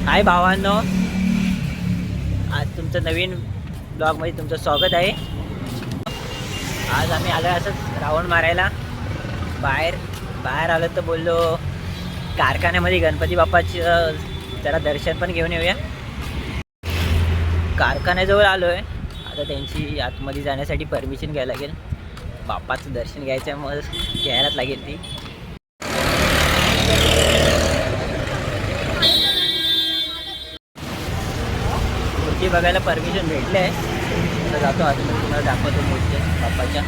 हाय भावांनो, आज तुमचं नवीन ब्लॉगमध्ये तुमचं स्वागत आहे. आज आम्ही आलो असंच राऊंड मारायला बाहेर आलो तर बोललो कारखान्यामध्ये गणपती बाप्पाचं जरा दर्शन पण घेऊन येऊया. कारखान्याजवळ आलो आहे. आता त्यांची आतमध्ये जाण्यासाठी परमिशन घ्यायला लागेल. बाप्पाचं दर्शन घ्यायचं मग घ्यायलाच लागेल ती. मूर्ती बघायला परमिशन भेटले आहे. तर जातो आता तुम्हाला दाखवतो मूर्ती बाप्पाच्या.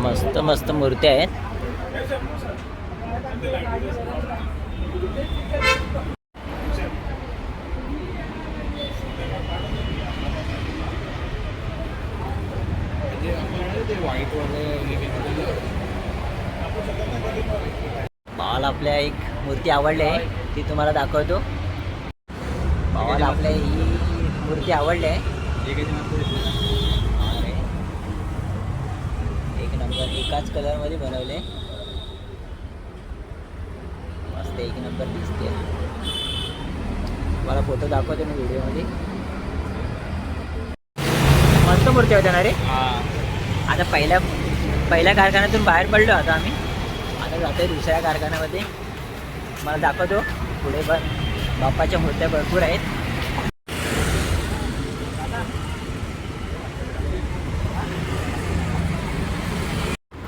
मस्त मस्त मूर्त्या आहेत. भावाला आपल्या एक मूर्ती आवडली आहे, ती तुम्हाला दाखवतो. भावाला आपल्या ही मूर्ती आवडली आहे. एक नंबर, एकाच कलरमध्ये बनवले. मस्त एक नंबर दिसते. मला फोटो दाखवतो मी व्हिडिओमध्ये. मस्त मूर्ती होत्या ना रे. आता पहिल्या कारखान्यातून बाहेर पडलो आता आम्ही. आता जातोय दुसऱ्या कारखान्यामध्ये. मला दाखवतो पुढे पण बाप्पाच्या मूर्त्या भरपूर आहेत.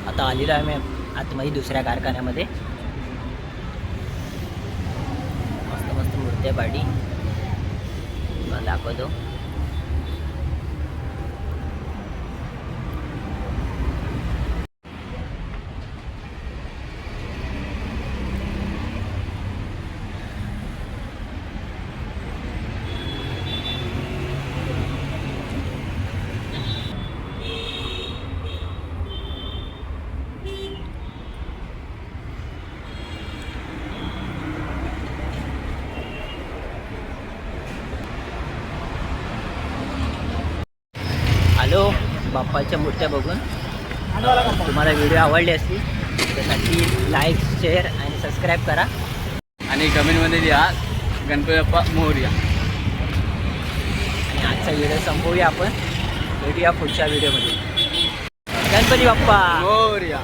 आता आलेलो आहे मी आतमध्ये दुसऱ्या कारखान्यामध्ये. मस्त मस्त मूर्त्या पाडी मला दाखवतो. हॅलो, बाप्पाच्या मूर्त्या बघून तुम्हाला व्हिडिओ आवडली असतील तर नक्की लाईक, शेअर आणि सबस्क्राईब करा. आणि कमेंटमध्ये लिहा गणपती बाप्पा मोरया. आणि आजचा व्हिडिओ संपवूया आपण. भेटूया पुढच्या व्हिडिओमध्ये. गणपती बाप्पा मोरया.